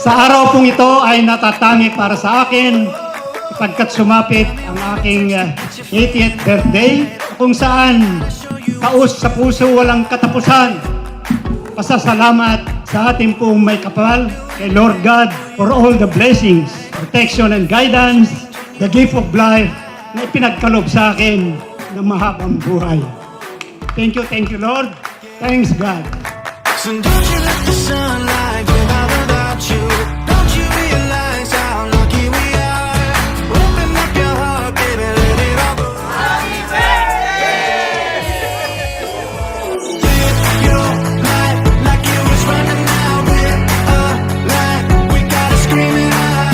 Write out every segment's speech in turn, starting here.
Sa araw pong ito ay natatangi para sa akin sapagkat sumapit ang aking 80th birthday kung saan taos sa puso walang katapusan. Pasasalamat sa ating pong may kapal kay Lord God for all the blessings, protection and guidance, the gift of life na ipinagkalob sa akin ng mahabang buhay. Thank you Lord. Thanks God. So don't you let the sunlight go by without you. Don't you realize how lucky we are? Open up your heart, baby, let it all go. Happy birthday! Live your life like it was running out. With a light, we gotta scream it out.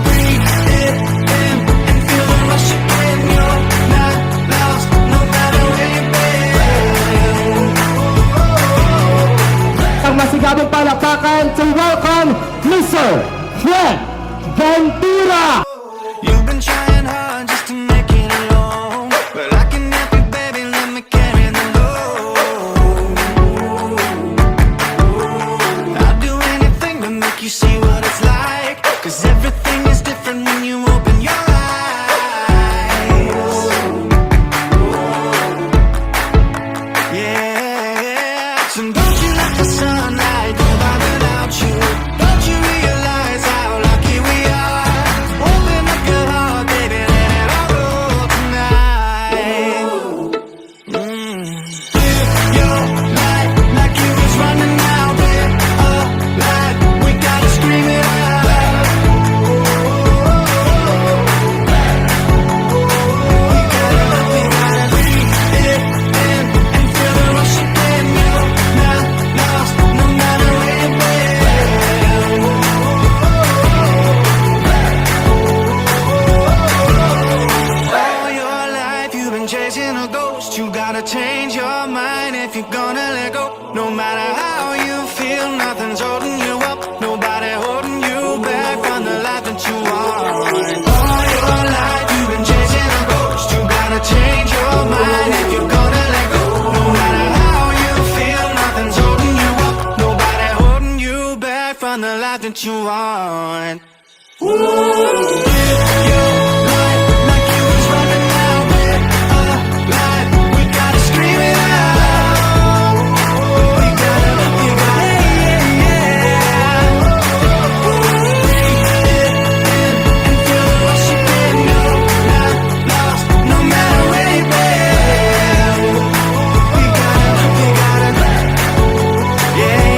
Breathe it in and feel the rush again. You're not lost, no matter where you've been. Ang masigabong palakpakan to welcome Mr. Fred Ventura! You've been trying hard just to make it alone, but I can help you, baby, let me carry the load. I'll do anything to make you see what it's like, 'cause everything is different when you open your eyes. Yeah, so don't you let the sunlight go by without you. Don't you realize how lucky we are? Open up your heart, baby, let it all go tonight. Live your life like it was running out. With a light, we gotta scream it out. We gotta breathe it in and feel the rush again. You're not lost, no matter where you've been. All your life you've been chasing a ghost. You gotta change your mind if you're gonna let go. No matter how you feel, nothing's holding you up. Nobody holding you back from the life that you want. All your life you've been chasing a ghost. You gotta change your mind if you're gonna let go. No matter how you feel, nothing's holding you up. Nobody holding you back from the life that you want. Live your life like it was running out. With a light, we gotta scream it out. We gotta, yeah. Breathe it in and feel the rush again. You're not lost, no matter where you've been. We gotta, yeah.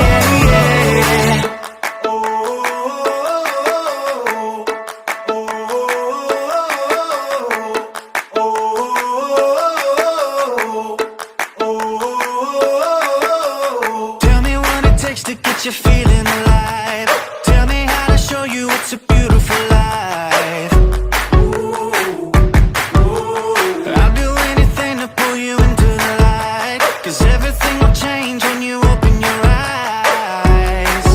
Tell me what it takes to get you feeling alive. Tell me how to show you it's a beautiful life. I'll do anything to pull you into the light, 'cause everything will change when you open your eyes.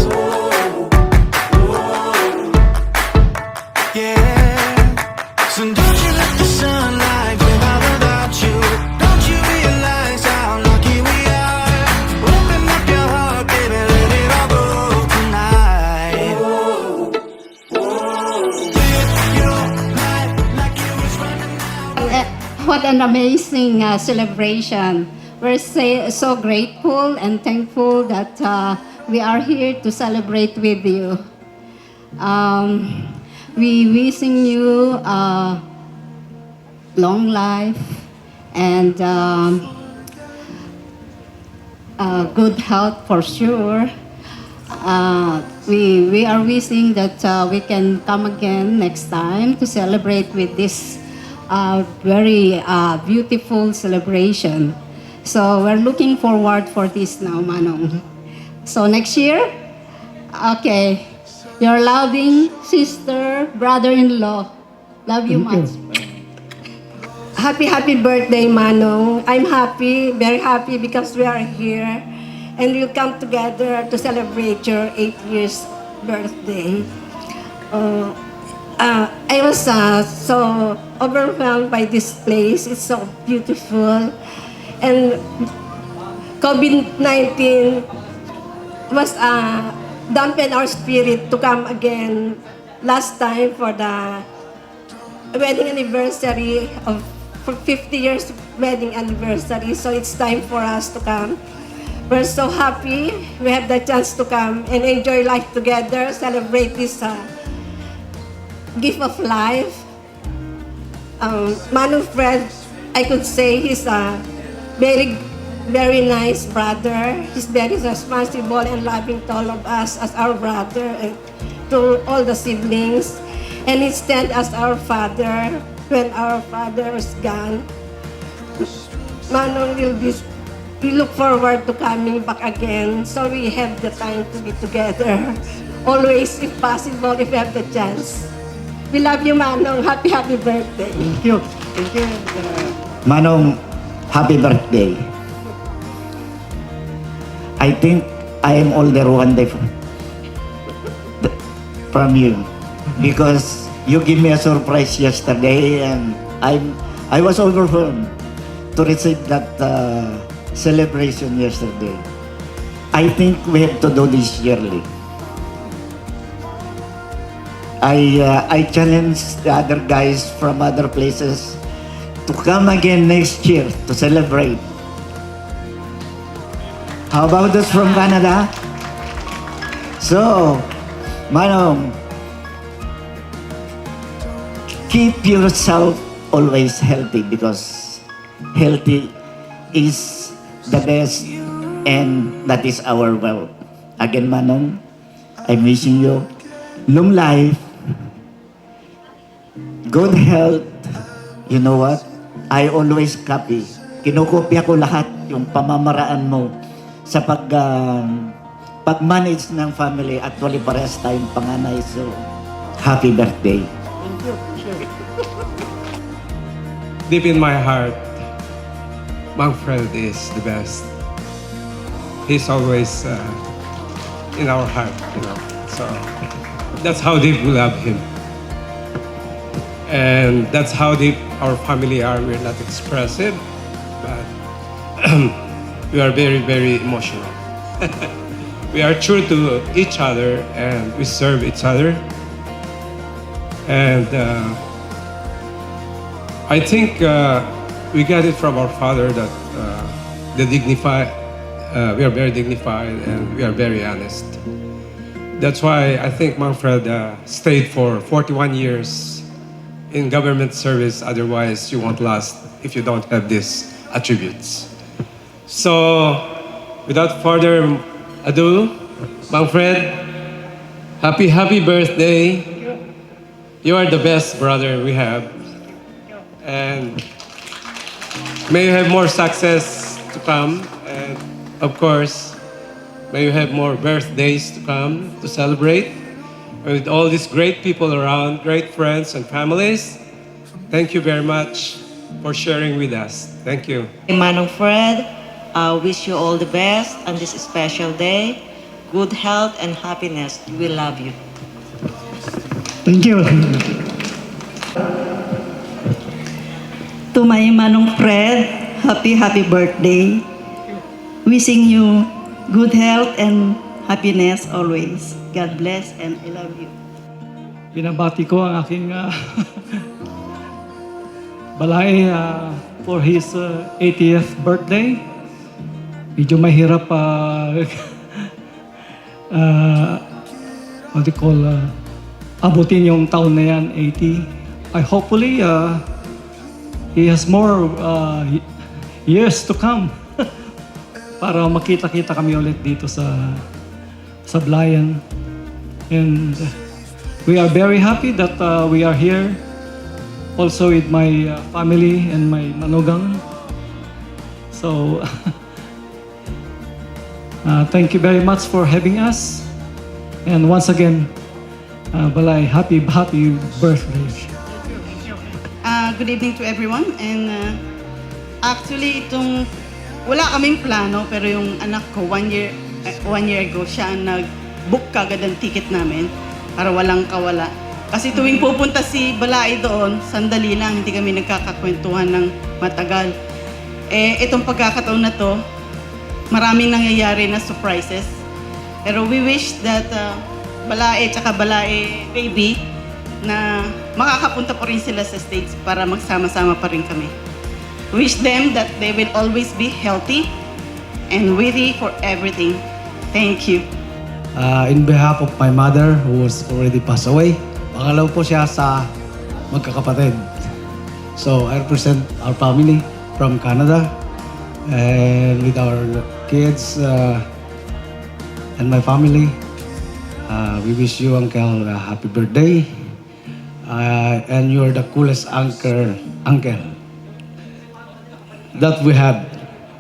Yeah, so don't you let the sunlight go by without you. Don't you realize how lucky we are? Open up your heart, baby, let it all go tonight. Live your life like it was running out. What an amazing celebration. We're so grateful and thankful that we are here to celebrate with you. We wishing you long life and good health for sure. We are wishing that we can come again next time to celebrate with this very beautiful celebration. So we're looking forward for this now, Manong. So next year, okay, your loving sister, brother-in-law. Love you much. Happy birthday, Manong. I'm happy, very happy because we are here and we'll come together to celebrate your 8 years birthday. I was so overwhelmed by this place. It's so beautiful. And COVID-19 was dampen our spirit to come again last time for the wedding anniversary of for 50 years wedding anniversary. So it's time for us to come. We're so happy we have the chance to come and enjoy life together, celebrate this gift of life. Manu Fred, I could say he's a very, very nice brother. He's very responsible and loving to all of us as our brother and to all the siblings. And he stand as our father when our father is gone. Manu we look forward to coming back again so we have the time to be together. Always, if possible, if we have the chance. We love you, Manong. Happy, happy birthday. Thank you. Thank you. Manong, happy birthday. I think I am older one day from you because you give me a surprise yesterday and I was overwhelmed to receive that celebration yesterday. I think we have to do this yearly. I challenge the other guys from other places to come again next year to celebrate. How about those from Canada? So, Manong, keep yourself always healthy because healthy is the best and that is our wealth. Again, Manong, I'm wishing you long life, good health. You know what? I always copy. Kinukopya ko lahat yung pamamaraan mo sa pag-manage ng family. Actually, parehas tayong panganay. So, happy birthday. Deep in my heart, Manfred is the best. He's always in our heart, you know. So that's how deep we love him. And that's how deep our family are. We're not expressive, but we are very, very emotional. We are true to each other and we serve each other. And I think we got it from our father that we are very dignified and we are very honest. That's why I think Manfred stayed for 41 years in government service. Otherwise, you won't last if you don't have these attributes. So, without further ado, Manfred, happy birthday. You are the best brother we have. And may you have more success to come. And of course, may you have more birthdays to come to celebrate. With all these great people around, great friends and families, thank you very much for sharing with us. Thank you. Manong Fred, I wish you all the best on this special day. Good health and happiness. We love you. Thank you. To my Manong Fred, happy birthday. Wishing you good health and happiness always. God bless and I love you. Binabati ko ang aking balay for his 80th birthday. Medyo mahirap what do you call, abutin yung taon na yan, 80. Hopefully, he has more years to come para makita-kita kami ulit dito sa Sablayan. And we are very happy that we are here also with my family and my manugang. So, thank you very much for having us. And once again, Balay, happy birthday. Good evening to everyone. And actually, wala kaming plano, pero yung anak ko, one year ago, siya ang nag-book kagad ang ticket namin para walang kawala. Kasi tuwing pupunta si Balay doon, sandali lang, hindi kami nagkakakwentuhan ng matagal. Itong pagkakataon na to, maraming nangyayari na surprises. Pero we wish that Balae tsaka Balae baby na makakapunta po rin sila sa States para magsama-sama pa rin kami. Wish them that they will always be healthy and ready for everything. Thank you. In behalf of my mother who was already passed away, pangalaw po siya sa magkakapatid. So I represent our family from Canada and with our kids and my family. We wish you, Uncle, a happy birthday. And you're the coolest uncle that we have.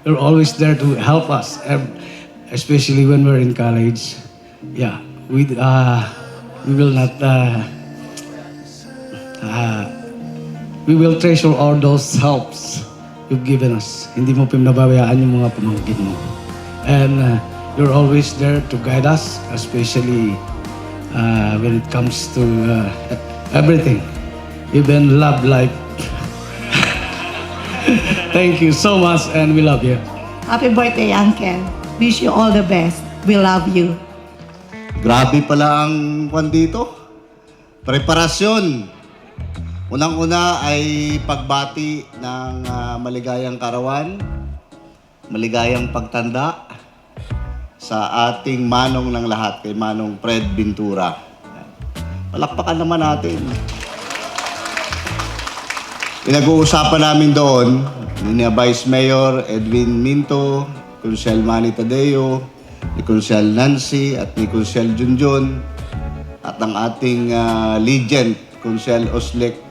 You're always there to help us, especially when we're in college. Yeah, we will not. We will treasure all those helps you've given us. Hindi mo pinababayaan yung mga pamangkin mo. And you're always there to guide us, especially when it comes to everything, even love life. Thank you so much and we love you. Happy birthday, Uncle. Wish you all the best. We love you. Grabe pala ang kwan dito. Preparasyon. Unang-una ay pagbati ng maligayang karawan, maligayang pagtanda sa ating manong ng lahat, kay Manong Fred Ventura. Palakpakan naman natin. Pinag-uusapan namin doon ni Vice Mayor Edwin Minto, Consel Manny Tadeo, ni Consel Nancy at ni Consel Junjun at ang ating legend, Consel Oslek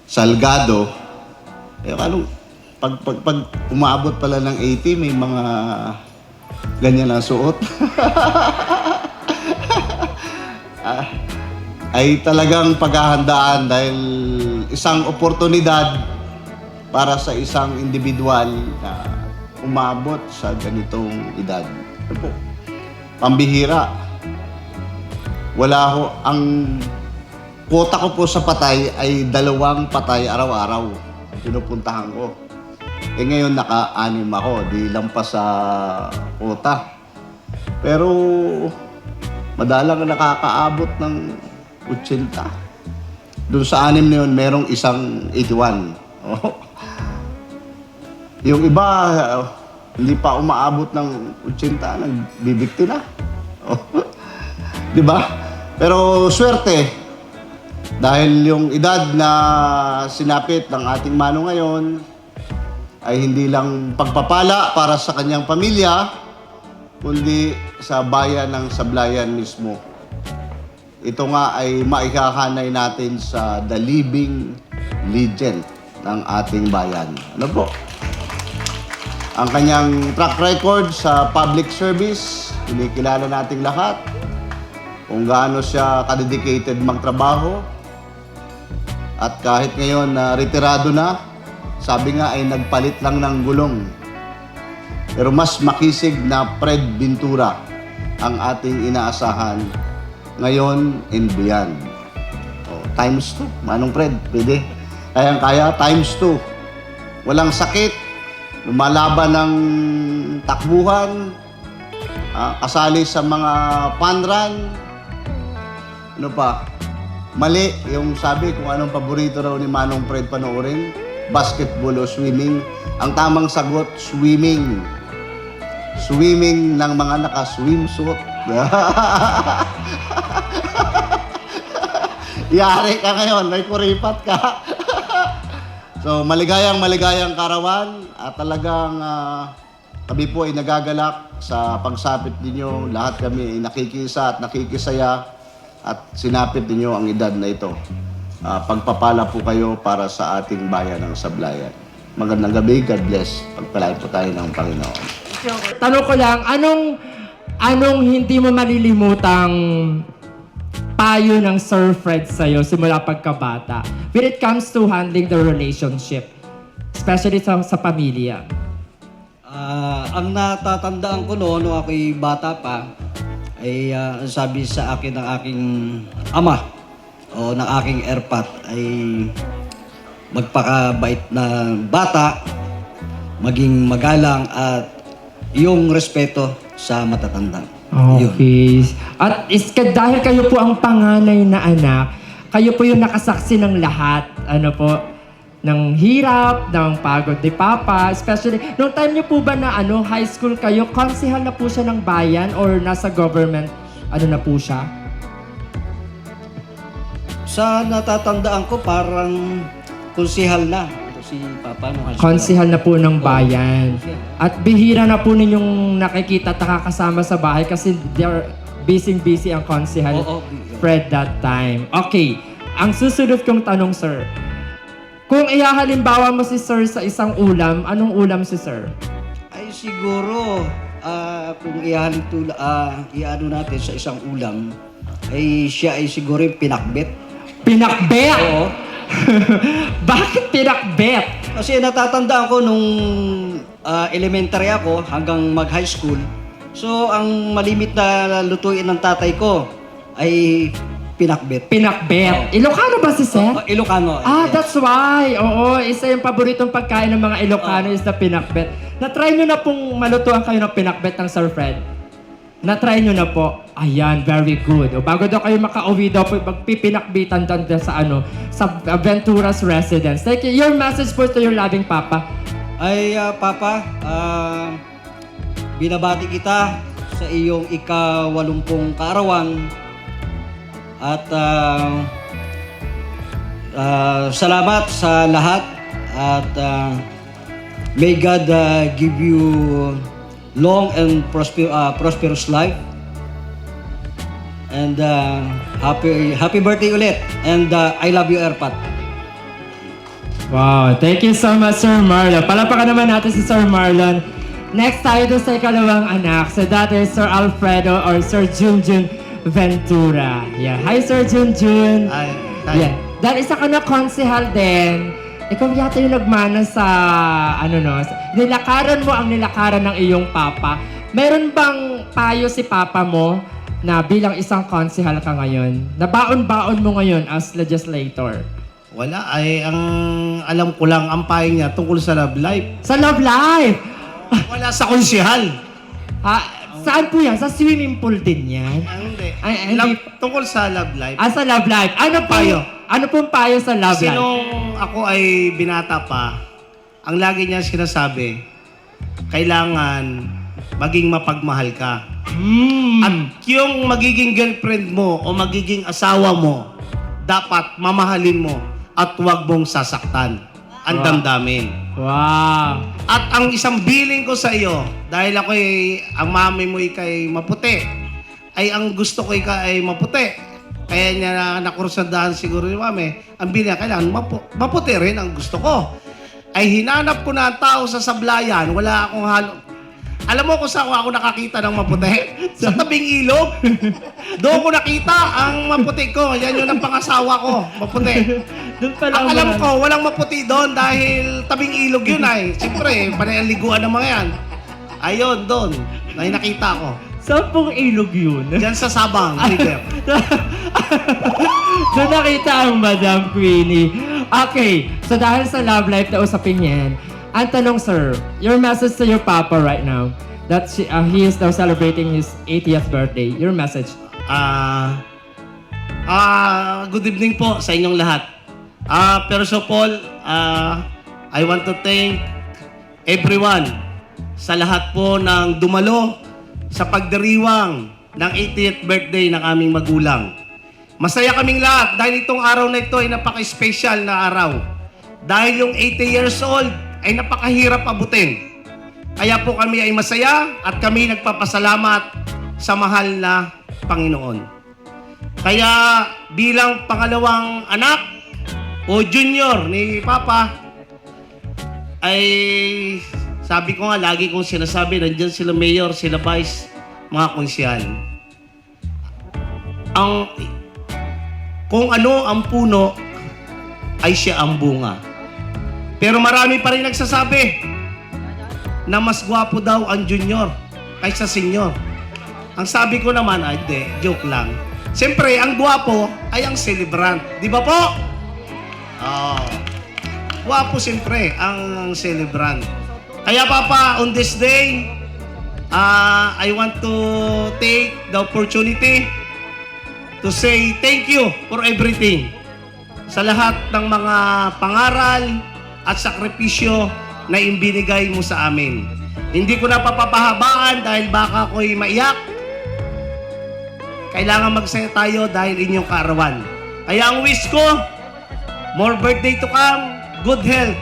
Salgado. Pag umaabot pala ng 80, may mga ganyan na suot. Ay talagang paghahandaan dahil isang oportunidad para sa isang individual na umabot sa ganitong edad. Ano po? Pambihira. Wala ho. Ang quota ko po sa patay ay 2 patay araw-araw. Pinupuntahan ko. Ngayon naka-6 ako. Di lampas sa quota. Pero madalang nakakaabot ng 80. Doon sa 6 na yun, merong isang 81. Oh. Yung iba, hindi pa umaabot ng 80, nagbibikti na. Oh. Di ba? Pero swerte. Dahil yung edad na sinapit ng ating Manong ngayon ay hindi lang pagpapala para sa kanyang pamilya, kundi sa bayan ng Sablayan mismo. Ito nga ay maikakanay natin sa the living legend ng ating bayan. Ano po? Ang kanyang track record sa public service, kinikilala nating lahat. Kung gaano siya kadedicated magtrabaho. At kahit ngayon na retirado na, sabi nga ay nagpalit lang ng gulong. Pero mas makisig na Fred Ventura ang ating inaasahan ngayon and beyond. Oh, times 2. Manong Fred, pwede. Kayang-kaya, times 2. Walang sakit, lumalaban ng takbuhan, kasali sa mga fun run. Ano pa? Mali yung sabi kung anong paborito raw ni Manong Fred panoorin, basketball o swimming. Ang tamang sagot, swimming. Swimming ng mga naka-swimsuit. Yari ka ngayon, may kuripat ka. So, maligayang karawan at talagang kami po ay nagagalak sa pagsapit ninyo. Lahat kami ay nakikisa at nakikisaya at sinapit ninyo ang edad na ito. Pagpapala po kayo para sa ating bayan ng Sablayan. Magandang gabi, God bless. Pagpalain po tayo ng Panginoon. Tanong ko lang, anong hindi mo malilimutang payo ng Sir Fred sa'yo simula pagkabata when it comes to handling the relationship, especially sa pamilya? Ang natatandaan ko noon, nung ako'y bata pa, ay sabi sa akin ng aking ama o ng aking erpat ay magpakabait na bata maging magalang at yung respeto sa matatanda. Yun. Okay. At dahil kayo po ang panganay na anak, kayo po yung nakasaksi ng lahat. Ano po? Ng hirap, ng pagod ni Papa. Especially, noong time niyo po ba na high school kayo, konsehal na po siya ng bayan or nasa government, na po siya? Sa natatandaan ko, parang konsehal na. Si Papa no, Konsehal na po ng bayan. At bihira na po ninyong nakikita at nakakasama sa bahay kasi they're busy ang konsehal Fred that time. Okay, ang susunod kong tanong, sir. Kung ihahalimbawa mo si sir sa isang ulam, anong ulam si sir? Ay siguro, kung iano natin sa isang ulam, ay siya ay siguro yung pinakbet. Pinakbet? Oo. Bakit pinakbet? Kasi natatandaan ko nung elementary ako hanggang mag-high school. So, ang malimit na lutuin ng tatay ko ay pinakbet. Pinakbet. Ilocano ba si sir? Ilocano. Ah, that's why. Oo, isa yung paboritong pagkain ng mga Ilocano is the pinakbet. Na-try nyo na pong malutuan kayo ng pinakbet ng Sir Fred? Na-try nyo na po. Ayan, very good. O, bago daw kayo makauwi daw po, magpipinakbitan doon sa Venturas residence. Like, your message po to your loving Papa. Ay, Papa, binabati kita sa iyong ika-80 kaarawan at salamat sa lahat at may God give you long and prosperous life. And happy birthday ulit. And I love you, Erpat. Wow, thank you so much, Sir Marlon. Palapakan naman natin si Sir Marlon. Next tayo doon sa ikalawang anak. So that is Sir Alfredo or Sir Junjun Ventura. Yeah. Hi, Sir Junjun. Hi. Yeah. Dahil isa ka na konsehal din, ikaw yata yung nagmana sa, nilakaran mo ang nilakaran ng iyong papa. Meron bang payo si papa mo na bilang isang konsehal ka ngayon? Nabaon-baon mo ngayon as legislator? Wala, ay ang alam ko lang ang payo niya tungkol sa love life. Sa love life? Wala sa konsehal. Saan po yan? Sa swimming pool din yan? Hindi. Tungkol sa love life. Sa love life. Ano payo? Ano pong payo sa love life? Nung ako ay binata pa, ang lagi niya sinasabi, kailangan maging mapagmahal ka. At yung magiging girlfriend mo o magiging asawa mo, dapat mamahalin mo at huwag mong sasaktan ang damdamin. Wow! At ang isang billing ko sa iyo, dahil ako ang mami mo ikay maputi, ay ang gusto ko ay maputi. Kaya niya nakurusadahan siguro yung mami, ang billing niya, kailangan maputi rin ang gusto ko. Ay hinanap ko na ang tao sa sablayan, wala akong halo. Alam mo kung saan ako nakakita ng maputi? Sa tabing ilog. Doon ko nakita ang maputi ko. Yan yung ang pangasawa ko, maputi. Ang alam ko, walang maputi doon dahil tabing ilog yun ay. Siyempre, panay ang liguan ng mga yan. Ayun, doon. Na nakita ko. Saan pong ilog yun? Diyan sa Sabang River. Doon nakita ang Madam Queenie. Okay, so dahil sa love life na usapin yan, ang tanong, sir, your message to your papa right now, that he is now celebrating his 80th birthday. Your message? Good evening po sa inyong lahat. First of all, I want to thank everyone sa lahat po ng dumalo sa pagdiriwang ng 80th birthday ng aming magulang. Masaya kaming lahat dahil itong araw na ito ay napaka-special na araw. Dahil yung 80 years old ay napakahirap abutin. Kaya po kami ay masaya at kami nagpapasalamat sa mahal na Panginoon. Kaya bilang pangalawang anak o junior ni Papa, ay sabi ko nga, lagi kong sinasabi, nandiyan sila mayor, sila vice, mga konsyal. Kung ano ang puno, ay siya ang bunga. Pero marami pa rin nagsasabi na mas gwapo daw ang junior kaysa senior. Ang sabi ko naman, ay di, joke lang. Siyempre, ang gwapo ay ang celebrant. Di ba po? Gwapo siyempre ang celebrant. Kaya Papa, on this day, I want to take the opportunity to say thank you for everything. Sa lahat ng mga pangaral at sakripisyo na ibinigay mo sa amin. Hindi ko na papapahabaan dahil baka ako'y maiyak. Kailangan magsaya tayo dahil inyong kaarawan. Kaya ang wish ko, more birthday to come, good health,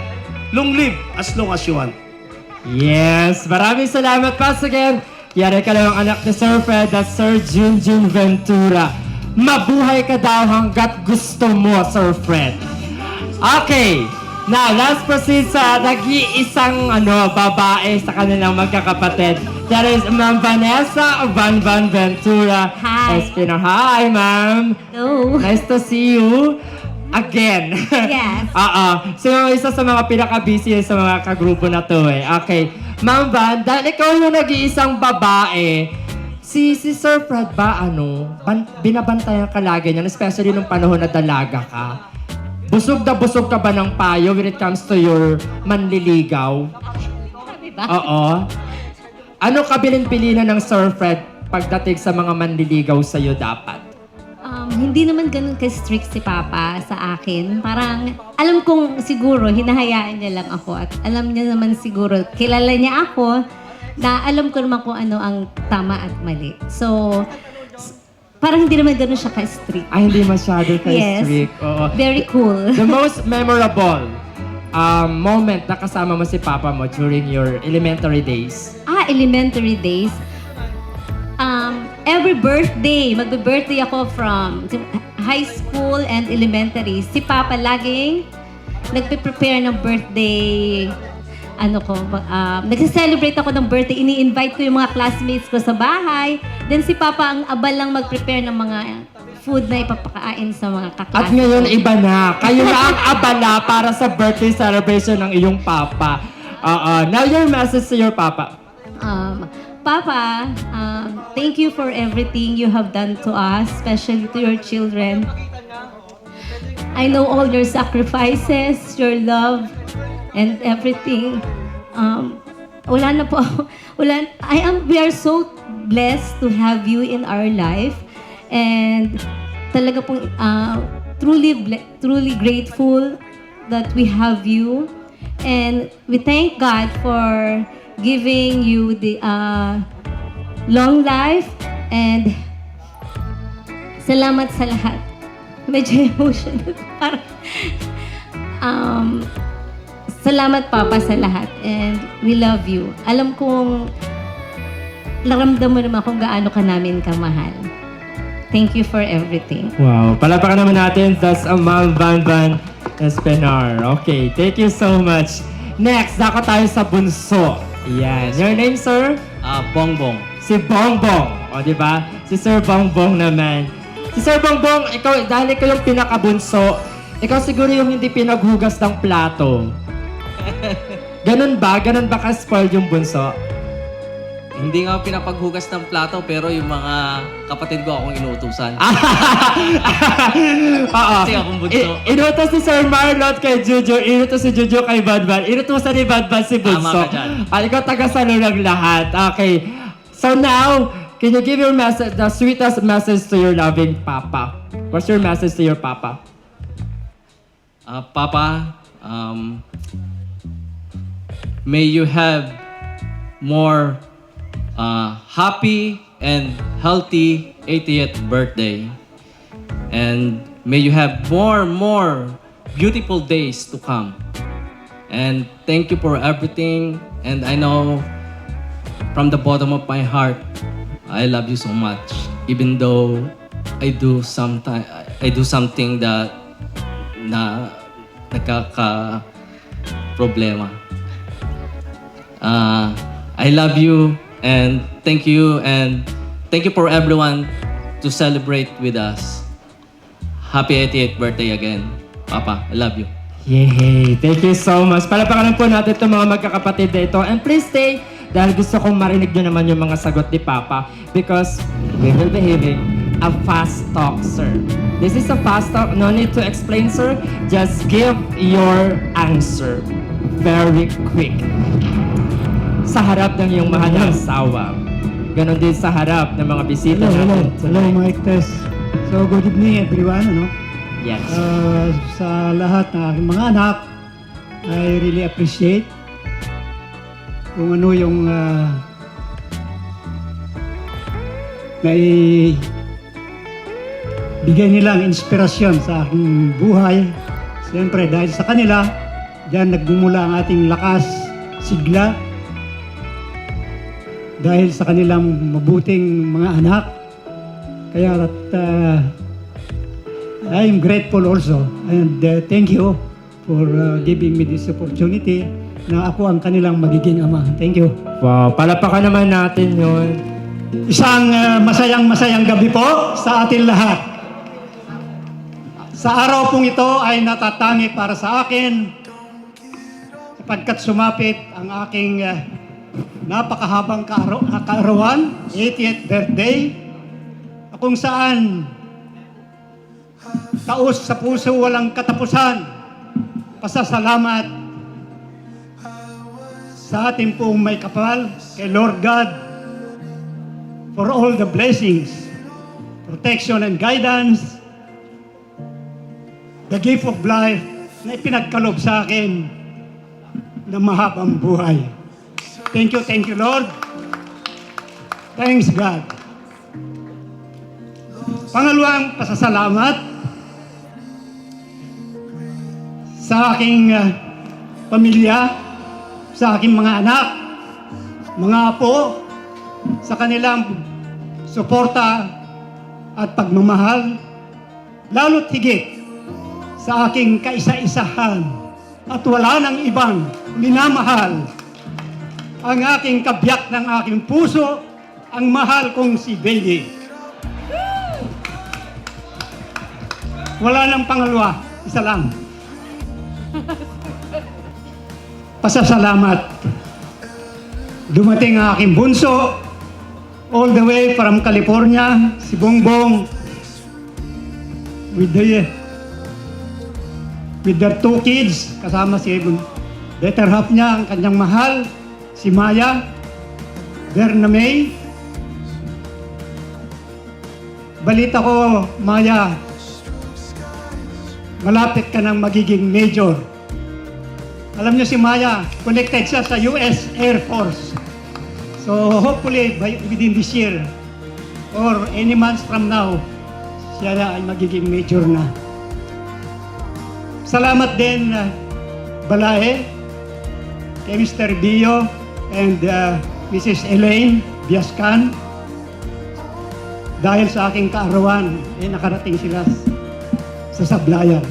long live as long as you want. Yes, maraming salamat once again. Yari ka lang ang anak ni Sir Fred at Sir Junjun Ventura. Mabuhay ka daw hanggat gusto mo, Sir Fred. Okay, now let's proceed sa nag-iisang babae sa kanilang magkakapatid. That is Ma'am Vanessa Van Ventura. Hi. Espino. Hi, Ma'am. Hello. Nice to see you again. Yes. So, isa sa mga pinaka-busy sa mga kagrupo na to eh. Okay. Ma'am Van, dahil ikaw yung nag-iisang babae, si Sir Fred ba, binabantayan ka lagi niyan, especially nung panahon na dalaga ka? Busog na busog ka ba ng payo when it comes to your manliligaw? Diba? Oo. Ano kabilin-bilinan ng Sir Fred pagdating sa mga manliligaw sa'yo dapat? Hindi naman ganun ka-strict si Papa sa akin. Parang, alam kong siguro, hinahayaan niya lang ako. At alam niya naman siguro, kilala niya ako, na alam ko naman kung ano ang tama at mali. So, parang hindi naman ganun siya ka-strict. Ay, hindi masyado ka-strict. Yes. Oo. Very cool. The most memorable moment na kasama mo si Papa mo during your elementary days? Elementary days. Every birthday, magbe-birthday ako from high school and elementary. Si Papa laging nagpe-prepare ng birthday, nagse-celebrate ako ng birthday. Ini-invite ko yung mga classmates ko sa bahay. Then si Papa ang abal lang mag-prepare ng mga food na ipapakain sa mga kaklase. At ngayon, iba na. Kayo na ang abala para sa birthday celebration ng iyong Papa. Now your message to your Papa. Papa, thank you for everything you have done to us, especially to your children. I know all your sacrifices, your love, and everything. We are so blessed to have you in our life. And talaga pong truly grateful that we have you. And we thank God for giving you the long life, and salamat sa lahat. Medyo emotional. Parang, salamat Papa sa lahat, and we love you. Alam kong naramdam mo naman kung gaano ka namin kamahal. Thank you for everything. Wow. Palapakan naman natin. That's Ma'am Van Espinar. Okay. Thank you so much. Next, dako tayo sa bunso. Yan. Your name, sir? Bongbong. Si Bongbong. O, di ba? Si Sir Bongbong naman. Si Sir Bongbong, dahil ikaw yung pinakabunso, ikaw siguro yung hindi pinaghugas ng plato. Ganun ba? Ganun ba ka-spoiled yung bunso? Hindi nga pinapaghugas ng plato, pero yung mga kapatid ko akong inuutusan. Oo. Kasi akong bunso. Inutos si Sir Marlon kay Juju, inutos si Juju kay Badban, inutosan ni Badban si Bunso. Tama ka dyan. Ikaw taga-salo ng lahat. Okay. So now, can you give your message, the sweetest message to your loving Papa? What's your message to your Papa? Papa, may you have more happy and healthy 80th birthday. And may you have more beautiful days to come. And thank you for everything. And I know from the bottom of my heart, I love you so much. Even though I do something that nagkaka-problema. I love you. And thank you for everyone to celebrate with us. Happy 88th birthday again. Papa, I love you. Yay! Thank you so much. Palapakan po natin itong mga magkakapatid na ito. And please stay dahil gusto kong marinig nyo naman yung mga sagot ni Papa because we will be having a fast talk, sir. This is a fast talk. No need to explain, sir. Just give your answer. Very quick. sa harap ng iyong mahal na asawa. Ganon din sa harap ng mga bisita natin Hello, tonight. Mike Tess. So, good evening everyone. Yes. Sa lahat ng aking mga anak, I really appreciate kung ano yung may bigay nilang inspirasyon sa aking buhay. Siyempre, dahil sa kanila, diyan nagmumula ang ating lakas, sigla. Dahil sa kanilang mabuting mga anak. Kaya I'm grateful also. And thank you for giving me this opportunity na ako ang kanilang magiging ama. Thank you. Wow, palapakan naman natin yun. Isang masayang gabi po sa atin lahat. Sa araw pong ito ay natatangi para sa akin sapagkat sumapit ang aking napakahabang kaarawan, 80th birthday, kung saan taos sa puso walang katapusan, pasasalamat sa ating pong may kapal kay Lord God for all the blessings, protection and guidance, the gift of life na ipinagkalob sa akin na mahabang buhay. Thank you Lord. Thanks God. Pangalawang pasasalamat sa aking pamilya, sa aking mga anak, mga apo, sa kanilang suporta at pagmamahal, lalo't higit sa aking kaisa-isahan at wala nang ibang minamahal ang aking kabiyak ng aking puso, ang mahal kong si Bailey. Wala nang pangalawa, isa lang. Pasasalamat. Dumating ang aking bunso, all the way from California, si Bongbong, with their two kids, kasama si better half niya, ang kanyang mahal, si Maya, Berna May. Balita ko, Maya, malapit ka ng magiging major. Alam niyo si Maya, connected siya sa US Air Force. So hopefully within this year or any months from now, siya ay magiging major na. Salamat din Balae, kay Mr. Bio and Mrs. Elaine Biascan. Dahil sa aking kaarawan, nakarating sila sa Sablayan.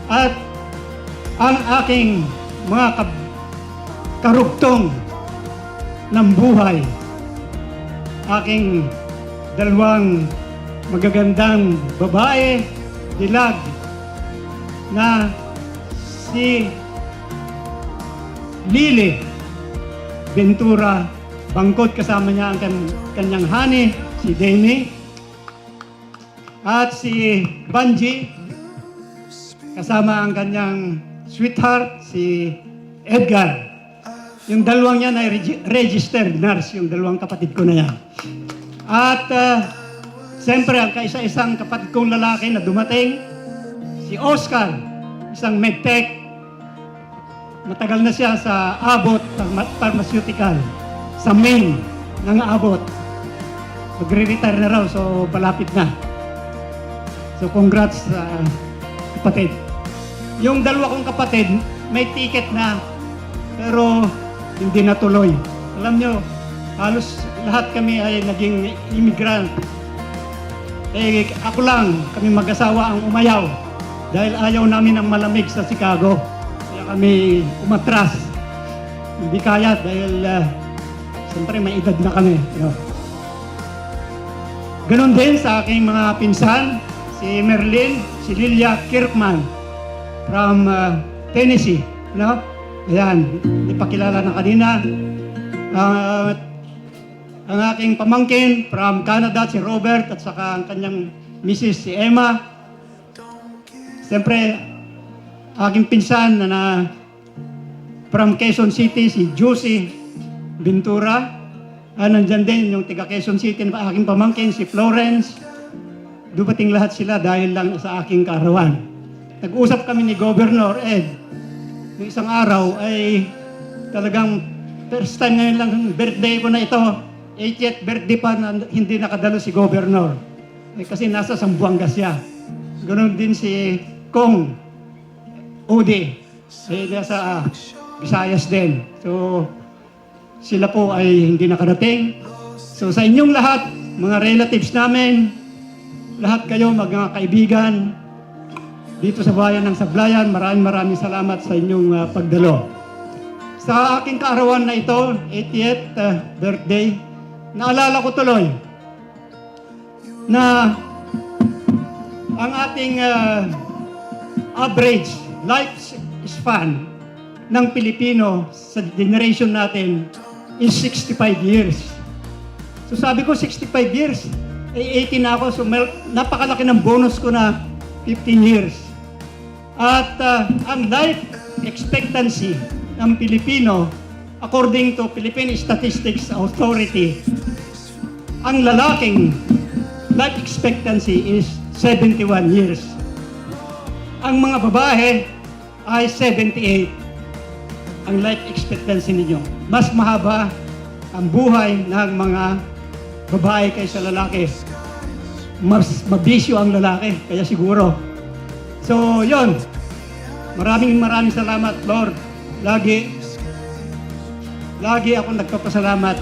At ang aking mga karugtong ng buhay, aking dalawang magagandang babae, dilag, na si Lily Ventura Bangkot, kasama niya ang kanyang honey, si Demi, at si Banji, kasama ang kanyang sweetheart, si Edgar. Yung dalawang yan ay registered nurse, yung dalawang kapatid ko na yan. At siyempre, ang kaisa-isang kapatid kong lalaki na dumating, si Oscar, isang medtech. Matagal na siya sa Abbott Pharmaceutical, sa Maine ng Abbott. Magre-retire na raw, so palapit na. So congrats kapatid. Yung dalawa kong kapatid, may ticket na, pero hindi natuloy. Alam nyo, halos lahat kami ay naging immigrant. Ako lang, kami mag-asawa ang umayaw dahil ayaw namin ng malamig sa Chicago. Kaya kami umatras. Hindi kaya dahil siyempre may edad na kami. Ganon din sa aking mga pinsan, si Merlin, si Lilia Kirkman from Tennessee. Ayan, ipakilala na kanina. Ang aking pamangkin from Canada, si Robert, at saka ang kanyang misis, si Emma. Siyempre, aking pinsan na from Quezon City, si Juicy Ventura. Nandyan din yung taga Quezon City na aking pamangkin, si Florence. Dumating lahat sila dahil lang sa aking kaarawan. Nag-usap kami ni Governor Ed. Yung isang araw ay talagang first time ngayon lang birthday ko na ito. 80th birthday pa na hindi nakadalo si Governor. Kasi nasa Zamboanga siya. Ganon din si Kong Udi. Nasa Visayas din. So, sila po ay hindi nakarating. So sa inyong lahat, mga relatives namin, lahat kayo mga kaibigan, dito sa bayan ng Sablayan, maraming salamat sa inyong pagdalo. Sa aking kaarawan na ito, 80th birthday, naalala ko tuloy na ang ating average lifespan ng Pilipino sa generation natin is 65 years. So sabi ko 65 years, 18 na ako, so napakalaki ng bonus ko na 15 years. At ang life expectancy ng Pilipino, according to Philippine Statistics Authority, ang lalaking life expectancy is 71 years. Ang mga babae ay 78. Ang life expectancy ninyo. Mas mahaba ang buhay ng mga babae kaysa lalaki. Mas mabisyo ang lalaki, kaya siguro. So, yon. Maraming salamat, Lord. Lagi ako nagpapasalamat.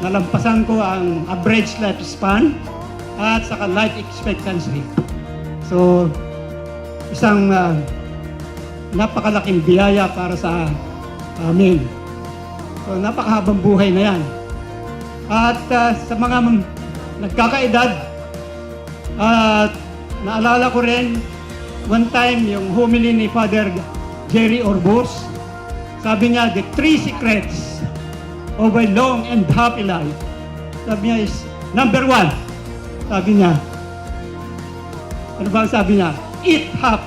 Nalampasan ko ang average lifespan at saka life expectancy. So, isang napakalaking biyaya para sa amin. So, napakahabang buhay na yan. At sa mga nagkakaedad, naalala ko rin, one time, yung homily ni Father Jerry Orbos, sabi niya, the 3 secrets of a long and happy life. Sabi niya is, number 1, sabi niya, ano ba ang sabi niya? Eat half.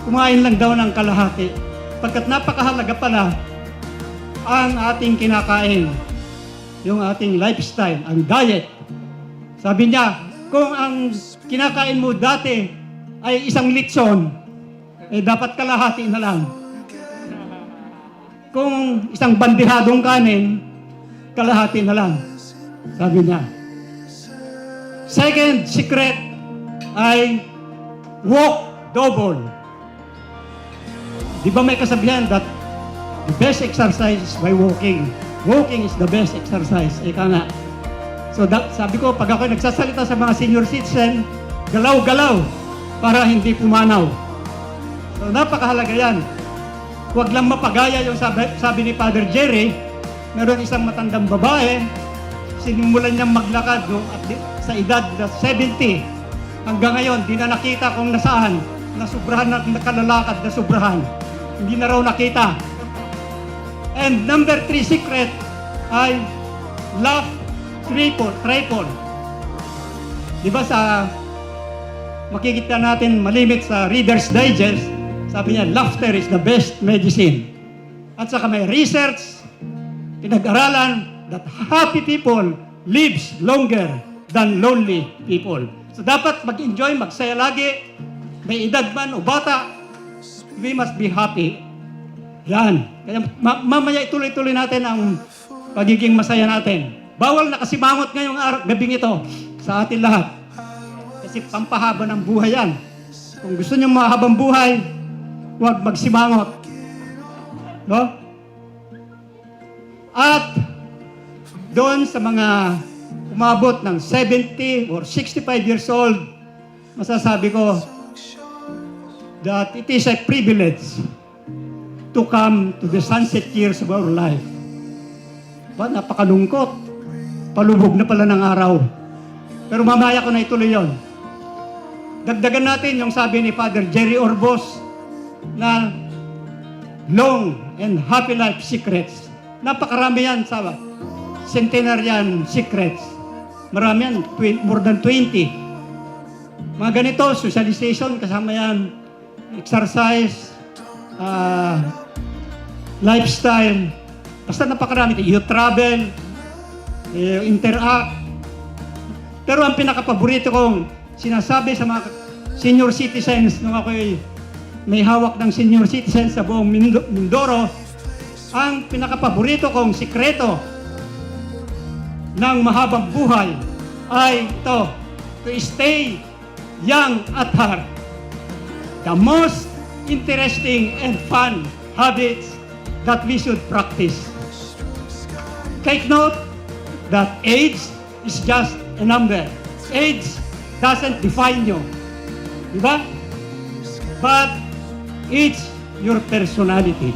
Kumain lang daw ng kalahati. Pagkat napakahalaga pala ang ating kinakain, yung ating lifestyle, ang diet. Sabi niya, kung ang kinakain mo dati ay 1 litson, dapat kalahati na lang. Kung 1 bandihadong kanin, kalahati na lang. Sabi niya. Second secret ay walk double. Di ba may kasabihan that the best exercise is by walking. Walking is the best exercise. Ika nga. So sabi ko, pag ako nagsasalita sa mga senior citizen, galaw-galaw para hindi pumanaw. So napakahalaga yan. Huwag lang mapagaya yung sabi ni Father Jerry, meron isang matandang babae, sinimulan niyang maglakad sa edad na 70. Hanggang ngayon, di na nakita kung nasaan. Nasubrahan na nakalalakad na subrahan. Hindi na raw nakita. And number 3 secret ay laugh triple. Di ba sa makikita natin malimit sa Reader's Digest, sabi niya, laughter is the best medicine. At saka may research, pinag-aralan that happy people lives longer than lonely people. So dapat mag-enjoy, magsaya lagi, may edad man o bata, we must be happy. Yan. Kaya mamaya ituloy-tuloy natin ang pagiging masaya natin. Bawal na kasimangot ngayong gabing ito sa atin lahat. Kasi pampahaba ng buhay yan. Kung gusto niyo mahabang buhay, huwag magsimangot. No? At doon sa mga umabot ng 70 or 65 years old, masasabi ko that it is a privilege to come to the sunset years of our life. Ba, napakalungkot. Palubog na pala ng araw. Pero mamaya ko na ituloy yun. Dagdagan natin yung sabi ni Father Jerry Orbos na long and happy life secrets. Napakarami yan sa centenarian secrets. Marami yan, more than 20. Mga ganito, socialization, kasama yan, exercise, lifestyle, Basta napakarami. You travel, you interact. Pero ang pinakapaborito kong sinasabi sa mga senior citizens nung ako'y may hawak ng senior citizens sa buong Mindoro, ang pinakapaborito kong sikreto ng mahabang buhay ay ito, to stay young at heart. The most interesting and fun habits that we should practice. Take note that age is just a number. Age doesn't define you. Diba? But it's your personality.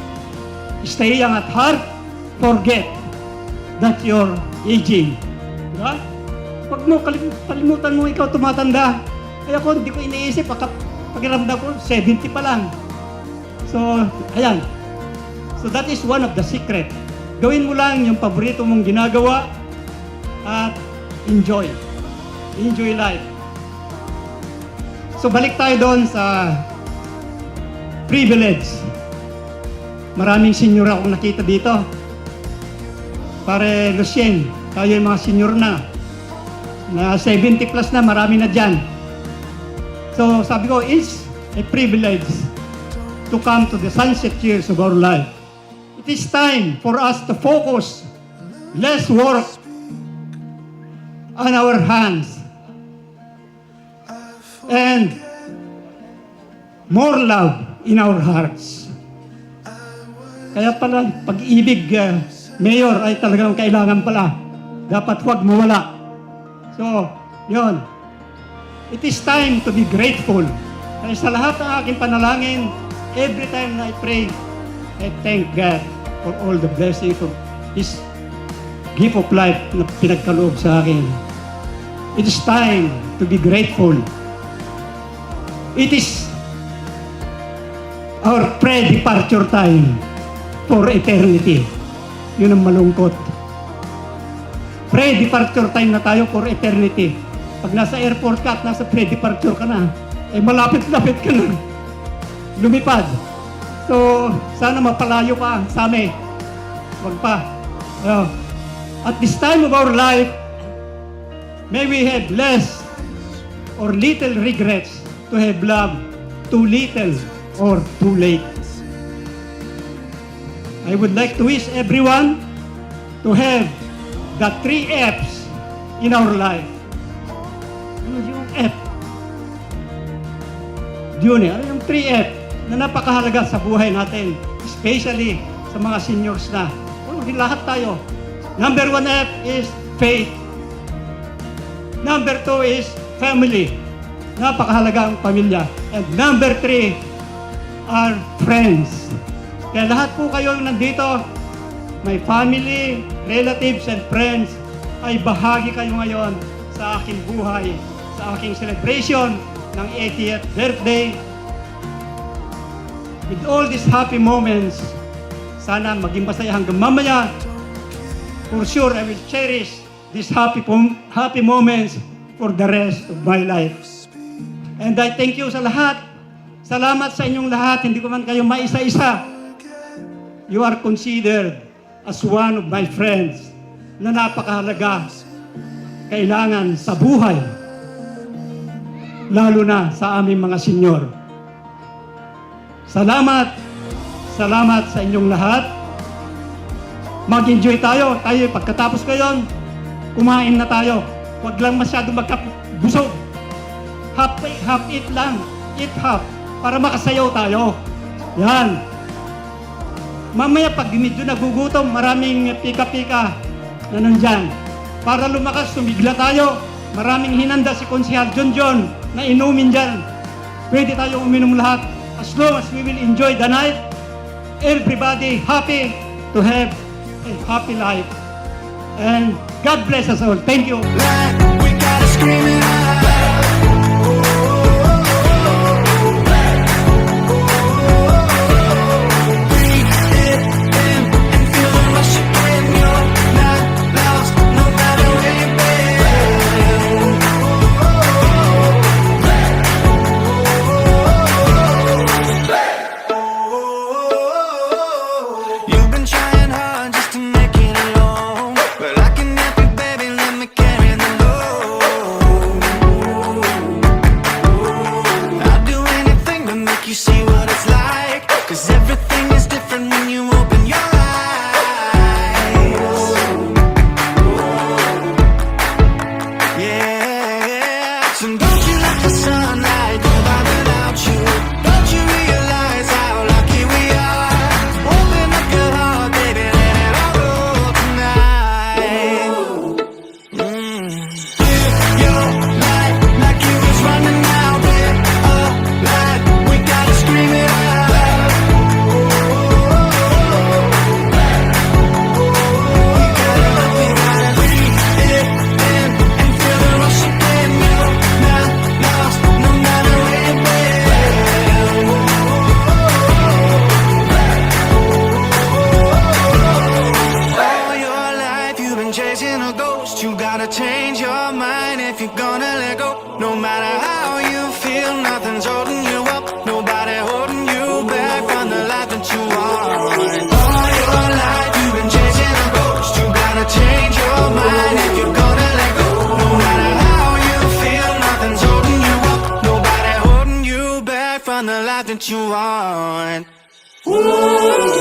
Stay young at heart. Forget that you're aging. Diba? Huwag mo kalimutan mo ikaw tumatanda. Kaya ako, hindi ko iniisip. Pakiramdam ko, 70 pa lang. So, ayan. So that is one of the secret. Gawin mo lang yung paborito mong ginagawa at enjoy. Enjoy life. So balik tayo doon sa privilege. Maraming senior akong nakita dito. Pare Lucien, tayo yung mga senior na 70 plus na, marami na dyan. So sabi ko, it's a privilege to come to the sunset years of our life. It is time for us to focus less work on our hands and more love in our hearts. Kaya pala, pag-ibig, Mayor, ay talagang kailangan pala. Dapat huwag mawala. So, yun. It is time to be grateful. Kaya sa lahat ng aking panalangin, every time I pray, I thank God for all the blessings of His gift of life na pinagkaloob sa akin. It is time to be grateful. It is our pre-departure time for eternity. Yun ang malungkot. Pre-departure time na tayo for eternity. Pag nasa airport ka at nasa pre-departure ka na, eh malapit-lapit ka na lumipad. So, sana mapalayo ka sa amin. Huwag pa. At this time of our life, may we have less or little regrets to have loved too little or too late. I would like to wish everyone to have the 3 F's in our life. Ano yung F? Yun eh, ano yung 3 F na napakahalaga sa buhay natin, especially sa mga seniors na. Lahat tayo. Number 1 F is faith. Number 2 is family. Napakahalaga ang pamilya. And number 3 are friends. Kaya lahat po kayo nandito, my family, relatives, and friends, ay bahagi kayo ngayon sa aking buhay, sa aking celebration ng 80th birthday. With all these happy moments, sana maging masaya hanggang mamaya. For sure, I will cherish these happy moments for the rest of my life. And I thank you sa lahat. Salamat sa inyong lahat. Hindi ko man kayo maisa-isa. You are considered as one of my friends na napakahalaga, kailangan sa buhay, lalo na sa aming mga senyor. Salamat sa inyong lahat. Mag-enjoy tayo. Pagkatapos ko yun, kumain na tayo. Huwag lang masyado magkabusog. Half eat lang. Eat half. Para makasayaw tayo. Yan. Mamaya pag medyo nagugutom, maraming pika-pika na nandyan. Para lumakas, sumigla tayo. Maraming hinanda si Konsehal John na inumin dyan. Pwede tayo uminom lahat. As long as we will enjoy the night, everybody happy to have a happy life. And God bless us all. Thank you. We gotta scream it out. You've been trying hard just to change your mind if you're gonna let go. No matter how you feel, nothing's holding you up. Nobody holding you back from the life that you want. All your life you've been chasing a ghost. You gotta change your mind if you're gonna let go. No matter how you feel, nothing's holding you up. Nobody holding you back from the life that you want. Ooh.